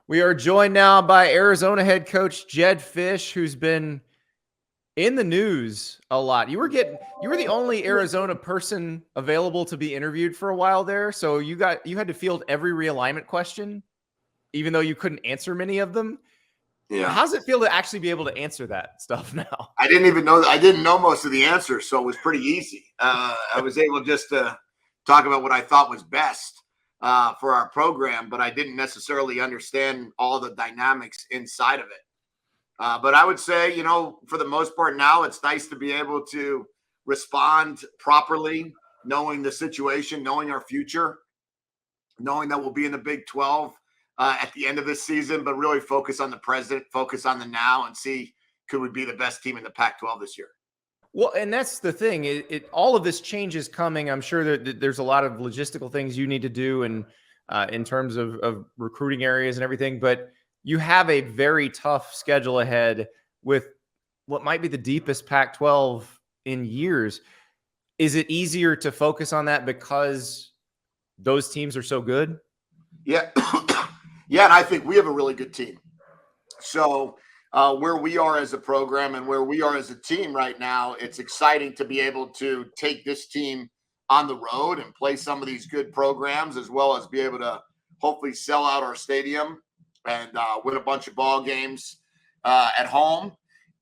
We are joined now by Arizona head coach Jedd Fisch, who's been in the news a lot. You were the only Arizona person available to be interviewed for a while there, so you had to field every realignment question, even though you couldn't answer many of them. Yeah. How's it feel to actually be able to answer that stuff now? I didn't know most of the answers, so it was pretty easy. I was able just to talk about what I thought was best for our program, but I didn't necessarily understand all the dynamics inside of it. But I would say, for the most part now, it's nice to be able to respond properly, knowing the situation, knowing our future, knowing that we'll be in the Big 12 at the end of this season, but really focus on the present, focus on the now, and see could we be the best team in the Pac-12 this year. Well, and that's the thing. All of this change is coming. I'm sure that there's a lot of logistical things you need to do, and in terms of recruiting areas and everything. But you have a very tough schedule ahead with what might be the deepest Pac-12 in years. Is it easier to focus on that because those teams are so good? Yeah, yeah, and I think we have a really good team. So where we are as a program and where we are as a team right now, it's exciting to be able to take this team on the road and play some of these good programs, as well as be able to hopefully sell out our stadium and win a bunch of ball games at home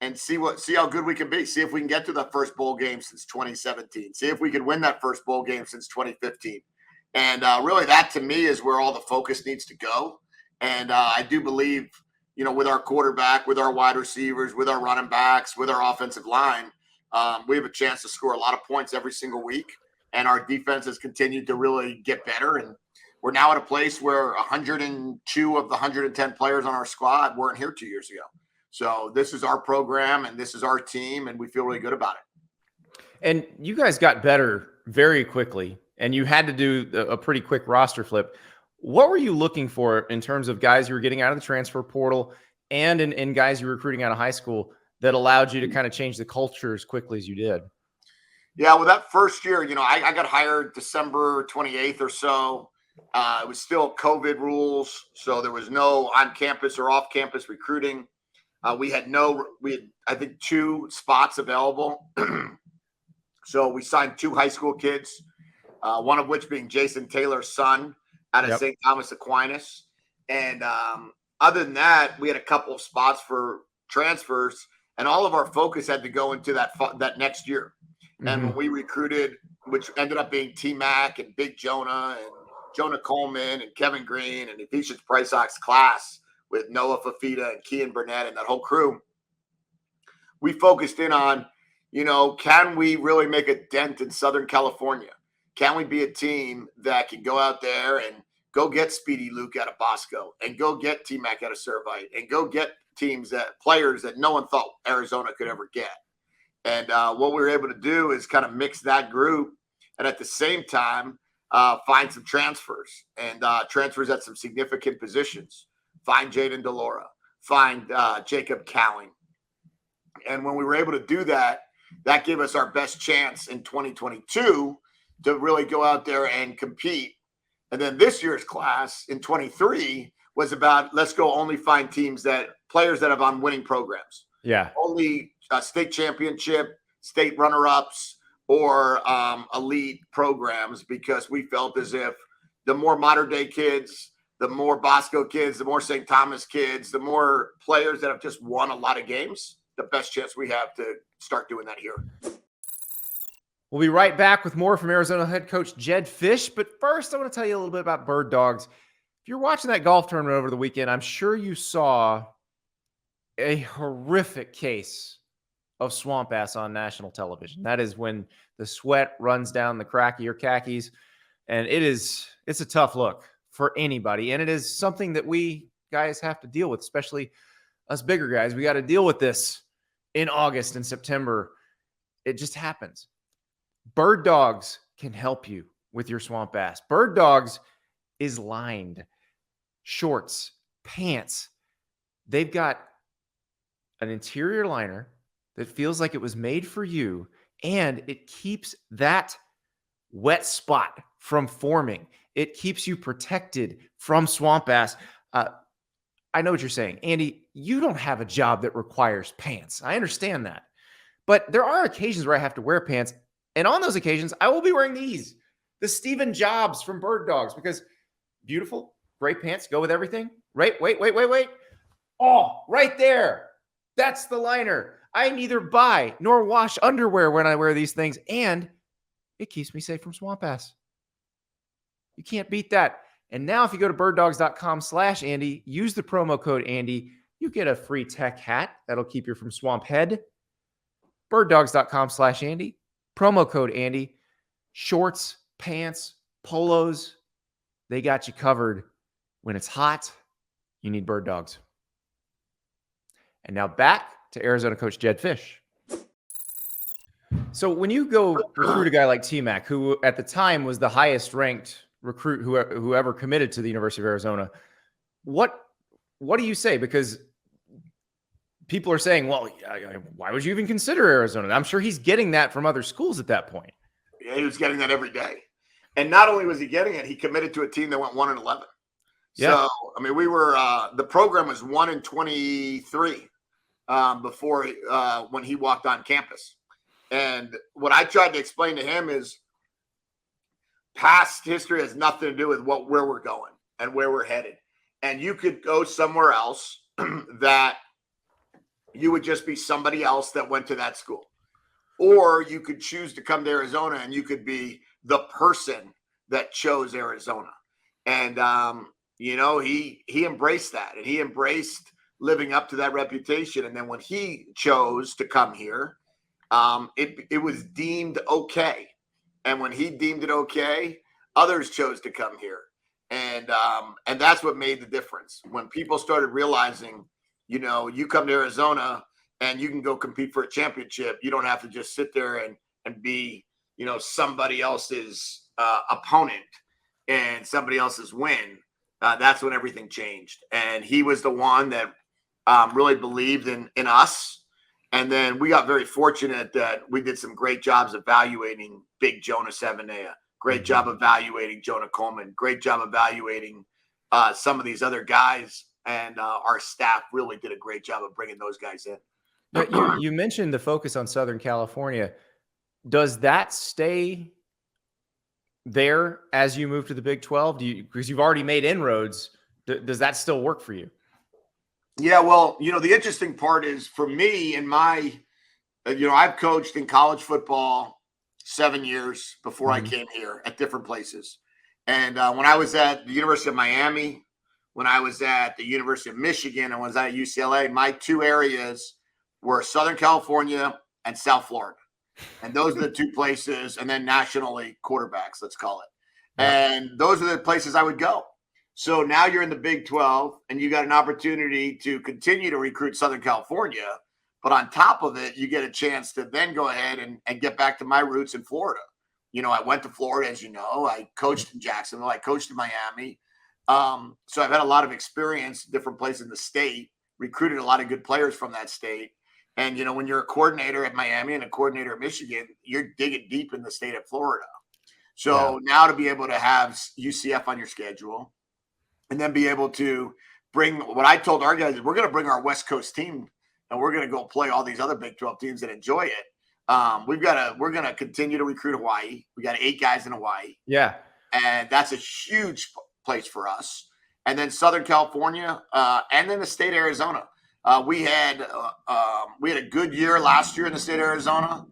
and see how good we can be. See if we can get to the first bowl game since 2017. See if we can win that first bowl game since 2015. And really that to me is where all the focus needs to go. And I do believe, with our quarterback, with our wide receivers, with our running backs, with our offensive line, we have a chance to score a lot of points every single week. And our defense has continued to really get better. And we're now at a place where 102 of the 110 players on our squad weren't here 2 years ago. So this is our program and this is our team, and we feel really good about it. And you guys got better very quickly, and you had to do a pretty quick roster flip. What were you looking for in terms of guys you were getting out of the transfer portal and in guys you were recruiting out of high school that allowed you to kind of change the culture as quickly as you did? Yeah, well, that first year, I got hired December 28th or so. It was still COVID rules, so there was no on-campus or off-campus recruiting. We had, I think, 2 spots available. So we signed 2 high school kids, one of which being Jason Taylor's son out of St. Thomas Aquinas. And other than that, we had a couple of spots for transfers, and all of our focus had to go into that next year. Mm-hmm. And when we recruited, which ended up being T-Mac and Big Jonah and Jonah Coleman and Kevin Green and Ephesians Priceock's class with Noah Fafita and Kean Burnett and that whole crew, we focused in on, can we really make a dent in Southern California? Can we be a team that can go out there and go get Speedy Luke out of Bosco and go get T-Mac out of Servite and go get players that no one thought Arizona could ever get? And what we were able to do is kind of mix that group and at the same time find some transfers and transfers at some significant positions. Find Jaden DeLora, find Jacob Cowing. And when we were able to do that, that gave us our best chance in 2022 to really go out there and compete. And then this year's class in 23 was about, let's go only find players that have on winning programs. Yeah. Only state championship, state runner-ups, or elite programs, because we felt as if the more modern day kids, the more Bosco kids, the more St. Thomas kids, the more players that have just won a lot of games, the best chance we have to start doing that here. We'll be right back with more from Arizona head coach Jedd Fisch. But first, I want to tell you a little bit about Bird Dogs. If you're watching that golf tournament over the weekend, I'm sure you saw a horrific case of swamp ass on national television. That is when the sweat runs down the crack of your khakis. And it's a tough look for anybody. And it is something that we guys have to deal with, especially us bigger guys. We got to deal with this in August and September. It just happens. Bird Dogs can help you with your swamp ass. Bird Dogs is lined. Shorts, pants. They've got an interior liner that feels like it was made for you, and it keeps that wet spot from forming. It keeps you protected from swamp ass. I know what you're saying. Andy, you don't have a job that requires pants. I understand that. But there are occasions where I have to wear pants. And on those occasions, I will be wearing these, the Steven Jobs from Bird Dogs, because beautiful, great pants, go with everything. Right? Wait. Oh, right there. That's the liner. I neither buy nor wash underwear when I wear these things, and it keeps me safe from swamp ass. You can't beat that. And now if you go to birddogs.com/Andy, use the promo code Andy, you get a free tech hat that'll keep you from swamp head. birddogs.com/Andy, promo code Andy. Shorts, pants, polos, they got you covered. When it's hot, you need Bird Dogs. And now back to Arizona coach Jedd Fisch. So when you go recruit a guy like T-Mac, who at the time was the highest ranked recruit who ever committed to the University of Arizona, what do you say? Because people are saying, well, why would you even consider Arizona? I'm sure he's getting that from other schools at that point. Yeah, he was getting that every day. And not only was he getting it, he committed to a team that went 1-11. Yeah. So, I mean, we were the program was 1-23 before when he walked on campus. And what I tried to explain to him is past history has nothing to do with where we're going and where we're headed. And you could go somewhere else that you would just be somebody else that went to that school. Or you could choose to come to Arizona and you could be the person that chose Arizona. And, he embraced that, and he embraced living up to that reputation. And then when he chose to come here, it was deemed okay. And when he deemed it okay, others chose to come here. And that's what made the difference. When people started realizing, you come to Arizona and you can go compete for a championship. You don't have to just sit there and be, somebody else's opponent and somebody else's win. That's when everything changed. And he was the one that really believed in us. And then we got very fortunate that we did some great jobs evaluating Big Jonah Savanea, great job evaluating Jonah Coleman, great job evaluating some of these other guys. And our staff really did a great job of bringing those guys in. But you mentioned the focus on Southern California. Does that stay there as you move to the Big 12? Because you've already made inroads, does that still work for you? Yeah, well, the interesting part is for me and I've coached in college football 7 years before I came here at different places. And when I was at the University of Miami, when I was at the University of Michigan, and was at UCLA, my two areas were Southern California and South Florida. And those are the two places, and then nationally quarterbacks, let's call it. Yeah. And those are the places I would go. So now you're in the Big 12 and you got an opportunity to continue to recruit Southern California. But on top of it, you get a chance to then go ahead and get back to my roots in Florida. I went to Florida, as you know. I coached in Jacksonville. I coached in Miami. So I've had a lot of experience in different places in the state, recruited a lot of good players from that state. And, when you're a coordinator at Miami and a coordinator at Michigan, you're digging deep in the state of Florida. So now to be able to have UCF on your schedule and then be able to bring what I told our guys is we're going to bring our West Coast team and we're going to go play all these other Big 12 teams that enjoy it. We're going to continue to recruit Hawaii. We got 8 guys in Hawaii. Yeah. And that's a huge place for us. And then Southern California and then the state of Arizona. We had a good year last year in the state of Arizona.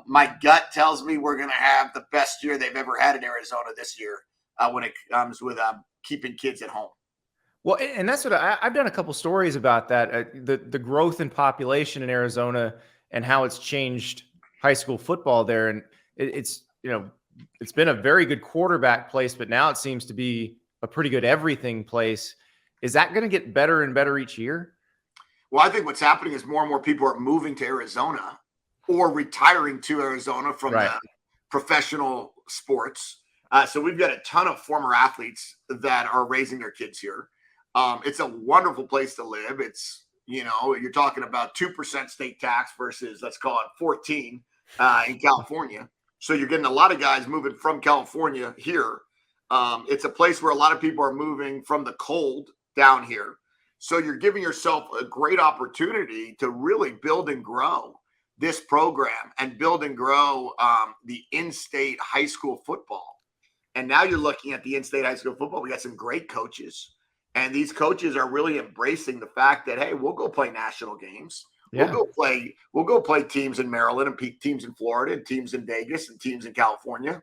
My gut tells me we're going to have the best year they've ever had in Arizona this year when it comes with keeping kids at home. Well, and that's what I've done a couple stories about that, the growth in population in Arizona and how it's changed high school football there. And it's been a very good quarterback place, but now it seems to be a pretty good everything place. Is that going to get better and better each year? Well, I think what's happening is more and more people are moving to Arizona or retiring to Arizona from the professional sports. So we've got a ton of former athletes that are raising their kids here. It's a wonderful place to live. It's, you're talking about 2% state tax versus, let's call it 14 in California. So you're getting a lot of guys moving from California here. It's a place where a lot of people are moving from the cold down here. So you're giving yourself a great opportunity to really build and grow this program and build and grow the in-state high school football. And now you're looking at the in-state high school football. We got some great coaches, and these coaches are really embracing the fact that, hey, we'll go play national games. Yeah. We'll go play teams in Maryland and teams in Florida and teams in Vegas and teams in California.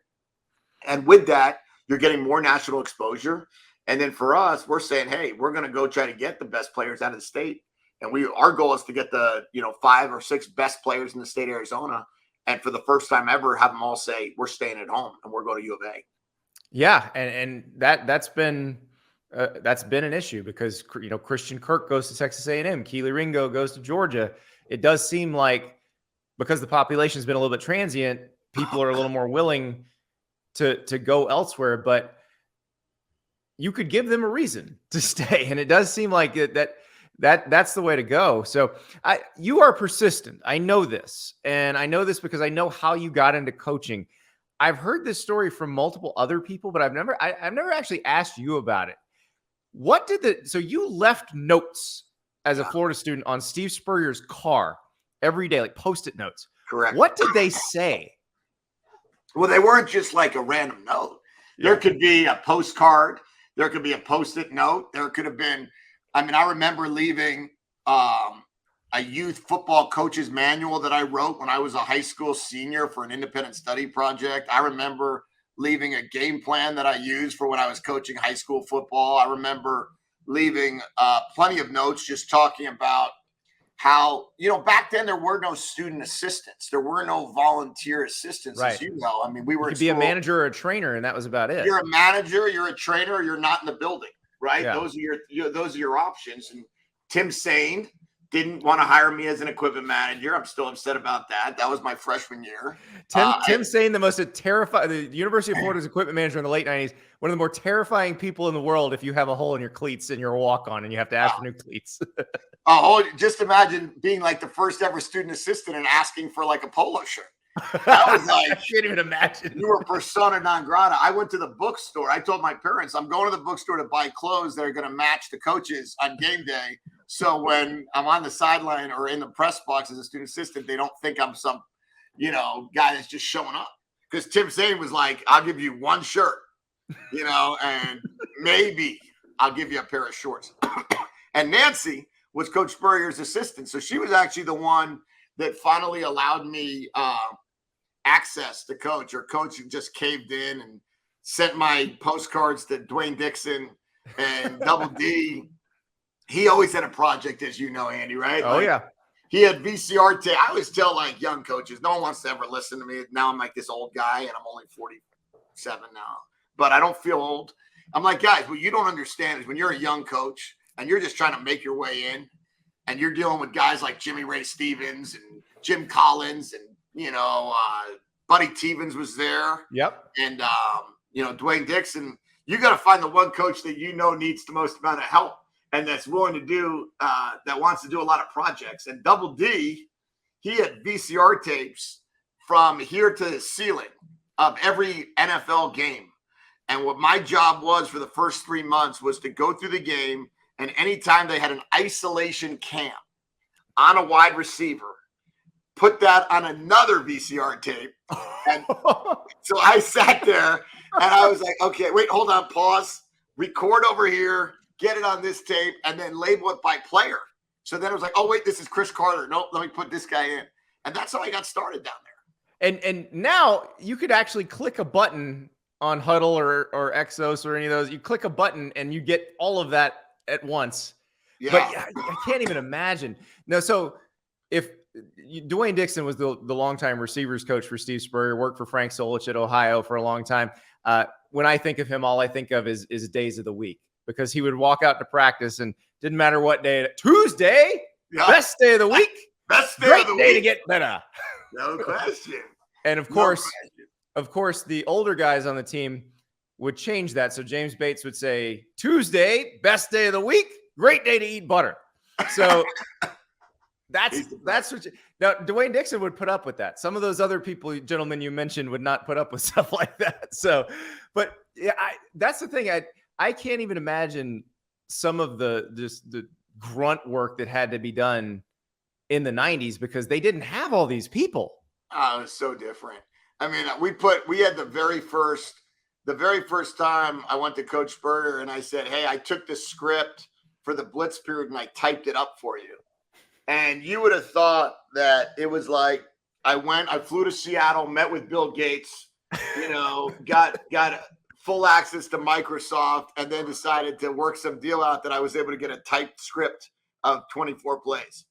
And with that, you're getting more national exposure. And then for us, we're saying, hey, we're going to go try to get the best players out of the state. And our goal is to get the 5 or 6 best players in the state of Arizona. And for the first time ever, have them all say, we're staying at home and we're going to U of A. Yeah. And that's been an issue because, Christian Kirk goes to Texas A&M, Keely Ringo goes to Georgia. It does seem like because the population's been a little bit transient, people are a little more willing to go elsewhere, but you could give them a reason to stay. And it does seem like that's the way to go. So you are persistent. I know this. And I know this because I know how you got into coaching. I've heard this story from multiple other people, but I've never actually asked you about it. So you left notes as a Florida student on Steve Spurrier's car every day, like Post-it notes. Correct. What did they say? Well, they weren't just like a random note. There could be a postcard. There could be a Post-it note. There could have been, I remember leaving a youth football coach's manual that I wrote when I was a high school senior for an independent study project. I remember leaving a game plan that I used for when I was coaching high school football. I remember leaving plenty of notes just talking about how, back then there were no student assistants. There were no volunteer assistants, right. As you know. We were you could be a manager or a trainer, and that was about it. You're a manager, you're a trainer, you're not in the building, right? Yeah. Those are your options. And Tim Sain didn't want to hire me as an equipment manager. I'm still upset about that. That was my freshman year. Tim Sain, the University of Florida's equipment manager in the late 90s, one of the more terrifying people in the world if you have a hole in your cleats and you're a walk-on and you have to ask for new cleats. Just imagine being like the first ever student assistant and asking for like a polo shirt. That was like, I can't even imagine. You were persona non grata. I went to the bookstore. I told my parents, I'm going to the bookstore to buy clothes that are going to match the coaches on game day. So when I'm on the sideline or in the press box as a student assistant, they don't think I'm some, guy that's just showing up. Because Tim Sain was like, I'll give you one shirt, and maybe I'll give you a pair of shorts. And Nancy was Coach Spurrier's assistant. So she was actually the one that finally allowed me access to coach, or coach just caved in and sent my postcards to Dwayne Dixon and Double D. He always had a project, as you know, Andy, right? Oh, yeah. He had VCR tape. I always tell like young coaches, no one wants to ever listen to me. Now I'm like this old guy and I'm only 47 now, but I don't feel old. I'm like, guys, what you don't understand is when you're a young coach and you're just trying to make your way in and you're dealing with guys like Jimmy Ray Stevens and Jim Collins and, Buddy Tevens was there. Yep. And, Dwayne Dixon, you got to find the one coach that needs the most amount of help and that's willing to do, that wants to do a lot of projects. And Double D, he had VCR tapes from here to the ceiling of every NFL game. And what my job was for the first 3 months was to go through the game, and anytime they had an isolation cam on a wide receiver, put that on another VCR tape. And so I sat there and I was like, okay, wait, hold on, pause, record over here, get it on this tape, and then label it by player. So then it was like, oh, wait, this is Chris Carter. Nope, let me put this guy in. And that's how I got started down there. And now you could actually click a button on Huddle or Exos or any of those. You click a button and you get all of that at once. Yeah. But I can't even imagine. No, so if Dwayne Dixon was the longtime receivers coach for Steve Spurrier, worked for Frank Solich at Ohio for a long time. When I think of him, all I think of is days of the week, because he would walk out to practice and didn't matter what day. Tuesday, best day of the week. Best day great of the day week. To get better. No question. And of course, the older guys on the team would change that. So James Bates would say, Tuesday, best day of the week, great day to eat butter. So that's what now Dwayne Dixon would put up with that. Some of those other gentlemen you mentioned, would not put up with stuff like that. So, but yeah, that's the thing. I can't even imagine some of the grunt work that had to be done in the 90s because they didn't have all these people. Oh, it's so different. I mean, we had the very first time I went to Coach Spurrier and I said, hey, I took the script for the blitz period and I typed it up for you. And you would have thought that it was like I flew to Seattle, met with Bill Gates, got full access to Microsoft, and then decided to work some deal out that I was able to get a typed script of 24 plays.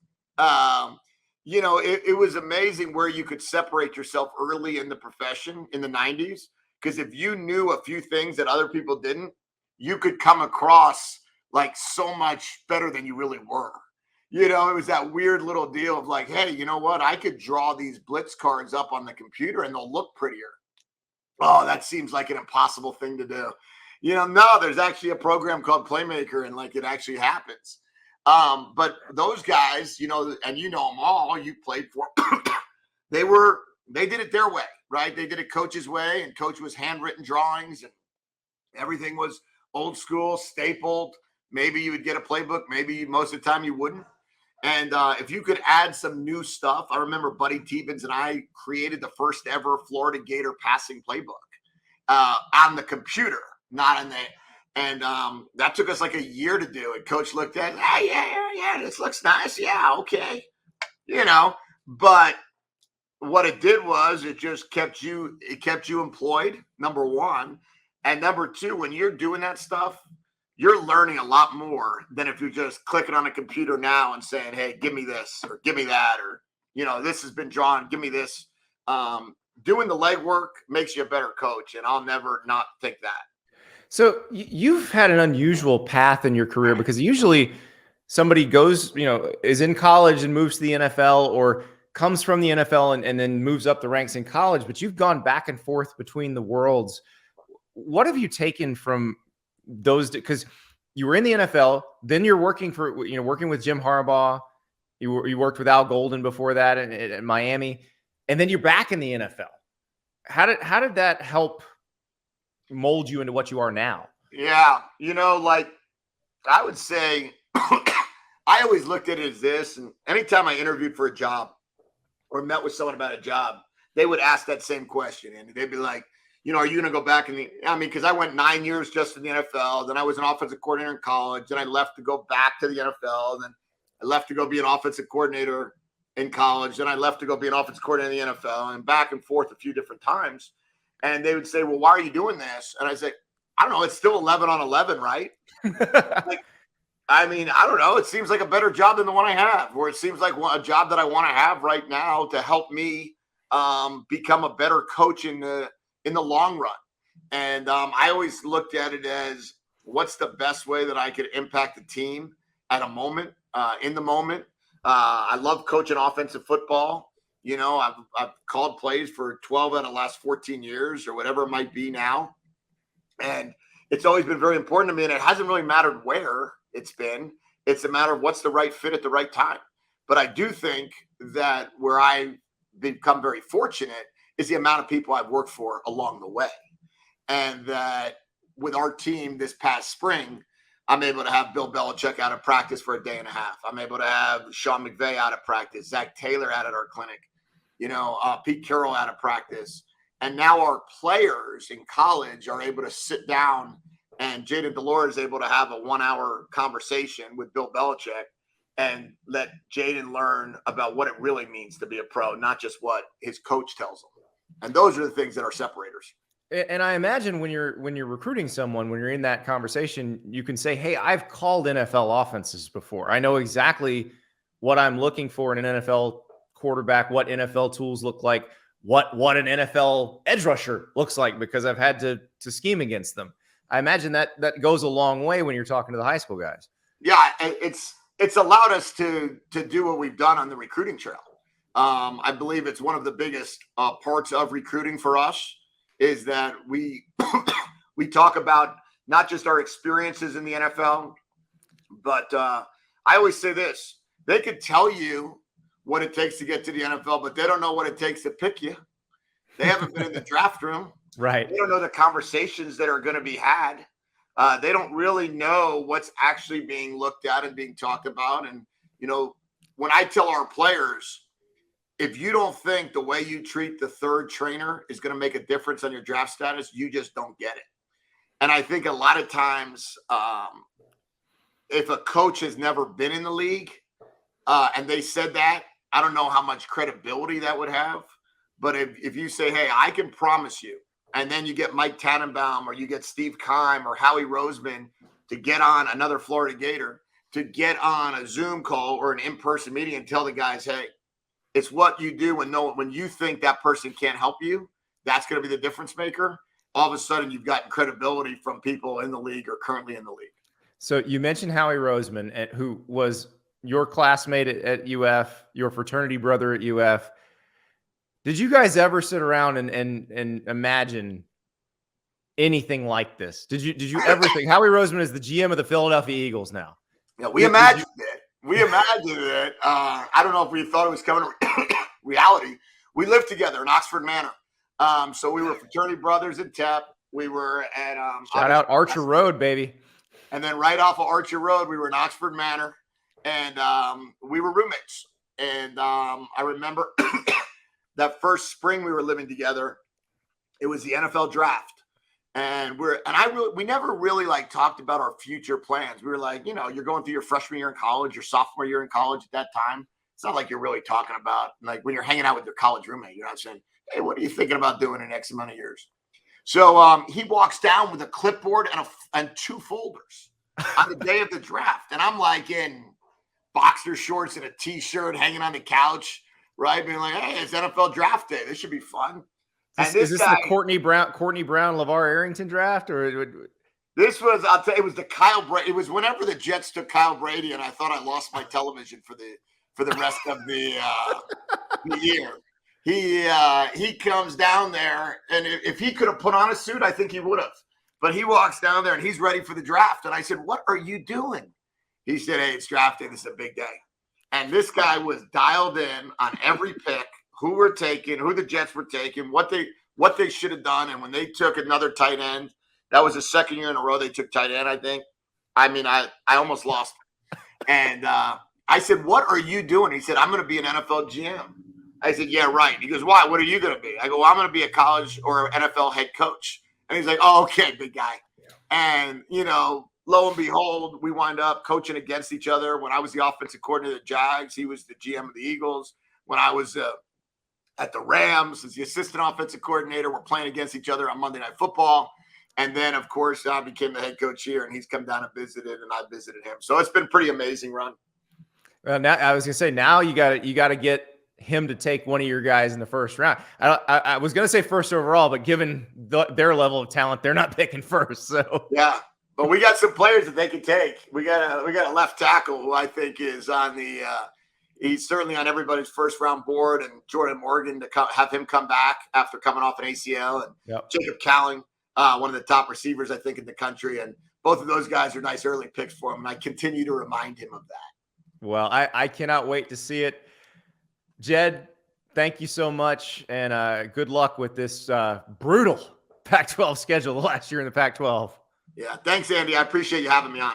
It was amazing where you could separate yourself early in the profession in the 90s. Because if you knew a few things that other people didn't, you could come across like so much better than you really were. It was that weird little deal of like, hey, you know what? I could draw these blitz cards up on the computer and they'll look prettier. Oh, that seems like an impossible thing to do. No, there's actually a program called Playmaker and like it actually happens. But those guys, and them all, you played for, they did it their way, right? They did it Coach's way, and Coach was handwritten drawings and everything was old school, stapled. Maybe you would get a playbook. Maybe most of the time you wouldn't. And if you could add some new stuff, I remember Buddy Tevens and I created the first ever Florida Gator passing playbook on the computer, not on the. And that took us like a year to do. And Coach looked at it, hey, yeah, this looks nice. Yeah, okay. But what it did was it just kept you employed, number one. And number two, when you're doing that stuff, you're learning a lot more than if you're just clicking on a computer now and saying, hey, give me this or give me that, or, this has been drawn, give me this. Doing the legwork makes you a better coach. And I'll never not think that. So you've had an unusual path in your career because usually somebody goes, is in college and moves to the NFL or comes from the NFL and then moves up the ranks in college, but you've gone back and forth between the worlds. What have you taken from those? Because you were in the NFL, then you're working with Jim Harbaugh. You worked with Al Golden before that in Miami, and then you're back in the NFL. How did that help mold you into what you are now? Yeah. I would say I always looked at it as this. And anytime I interviewed for a job or met with someone about a job, they would ask that same question. And they'd be like, are you going to go back because I went 9 years just in the NFL. Then I was an offensive coordinator in college. Then I left to go back to the NFL. And then I left to go be an offensive coordinator in college. Then I left to go be an offensive coordinator in the NFL and back and forth a few different times. And they would say, well, why are you doing this? And I say, I don't know. It's still 11 on 11, right? I don't know. It seems like a better job than the one I have, or it seems like a job that I want to have right now to help me become a better coach in the long run. And I always looked at it as what's the best way that I could impact the team at a moment, in the moment. I love coaching offensive football. I've called plays for 12 out of the last 14 years or whatever it might be now. And it's always been very important to me. And it hasn't really mattered where it's been. It's a matter of what's the right fit at the right time. But I do think that where I've become very fortunate is the amount of people I've worked for along the way. And that with our team this past spring, I'm able to have Bill Belichick out of practice for a day and a half. I'm able to have Sean McVay out of practice, Zach Taylor out at our clinic, Pete Carroll out of practice. And now our players in college are able to sit down and Jaden Delore is able to have a 1 hour conversation with Bill Belichick and let Jaden learn about what it really means to be a pro, not just what his coach tells him. And those are the things that are separators. And I imagine when you're recruiting someone, when you're in that conversation, you can say, hey, I've called NFL offenses before. I know exactly what I'm looking for in an NFL quarterback, what NFL tools look like, what an NFL edge rusher looks like, because I've had to scheme against them. I imagine that goes a long way when you're talking to the high school guys. Yeah, it's allowed us to do what we've done on the recruiting trail. I believe it's one of the biggest parts of recruiting for us is that we talk about not just our experiences in the NFL, but I always say this: they could tell you what it takes to get to the NFL, but they don't know what it takes to pick you. They haven't been in the draft room. Right. They don't know the conversations that are going to be had. They don't really know what's actually being looked at and being talked about. And, when I tell our players, if you don't think the way you treat the third trainer is going to make a difference on your draft status, you just don't get it. And I think a lot of times, if a coach has never been in the league and they said that, I don't know how much credibility that would have. But if you say, hey, I can promise you, and then you get Mike Tannenbaum or you get Steve Keim or Howie Roseman to get on another Florida Gator, to get on a Zoom call or an in-person meeting and tell the guys, hey, it's what you do when you think that person can't help you, that's going to be the difference maker. All of a sudden, you've gotten credibility from people in the league or currently in the league. So you mentioned Howie Roseman, who was your classmate at UF, your fraternity brother at UF. Did you guys ever sit around and imagine anything like this? Did you ever think Howie Roseman is the GM of the Philadelphia Eagles now? Yeah, we imagined it. We imagined it. I don't know if we thought it was coming to reality. We lived together in Oxford Manor. So we were fraternity brothers at TEP. We were at shout out Archer Road, baby. And then right off of Archer Road, we were in Oxford Manor, and we were roommates. And I remember that first spring we were living together. It was the NFL draft. And we never really talked about our future plans. We were like, you're going through your freshman year in college, your sophomore year in college at that time. It's not like you're really talking about when you're hanging out with your college roommate, you're not saying, hey, what are you thinking about doing in X amount of years? So he walks down with a clipboard and two folders on the day of the draft. And I'm in boxer shorts and a t-shirt hanging on the couch, right? Being like, hey, it's NFL draft day. This should be fun. Is this the Courtney Brown, LeVar Arrington draft, or this was? I'll tell you, it was the Kyle Brady. It was whenever the Jets took Kyle Brady, and I thought I lost my television for the rest of the year. He comes down there, and if he could have put on a suit, I think he would have. But he walks down there, and he's ready for the draft. And I said, "What are you doing?" He said, "Hey, it's draft day. This is a big day." And this guy was dialed in on every pick. Who were taken, who the Jets were taking, what they should have done. And when they took another tight end, that was the second year in a row they took tight end, I think. I mean, I almost lost. And I said, what are you doing? He said, I'm going to be an NFL GM. I said, yeah, right. He goes, why? What are you going to be? I go, well, I'm going to be a college or NFL head coach. And he's like, oh, okay, big guy. Yeah. And, lo and behold, we wind up coaching against each other. When I was the offensive coordinator of the Jags, he was the GM of the Eagles. When I was at the Rams as the assistant offensive coordinator, we're playing against each other on Monday Night Football. And then, of course, I became the head coach here, and he's come down and visited, and I visited him. So it's been a pretty amazing run. Well, now I was going to say, now you got to get him to take one of your guys in the first round. I was going to say first overall, but given their level of talent, they're not picking first. So yeah, but we got some players that they can take. We got a left tackle who I think is on the he's certainly on everybody's first round board, and Jordan Morgan to have him come back after coming off an ACL, and Jacob Cowling, one of the top receivers, I think, in the country. And both of those guys are nice early picks for him. And I continue to remind him of that. Well, I cannot wait to see it. Jedd, thank you so much. And good luck with this brutal Pac-12 schedule the last year in the Pac-12. Yeah. Thanks, Andy. I appreciate you having me on.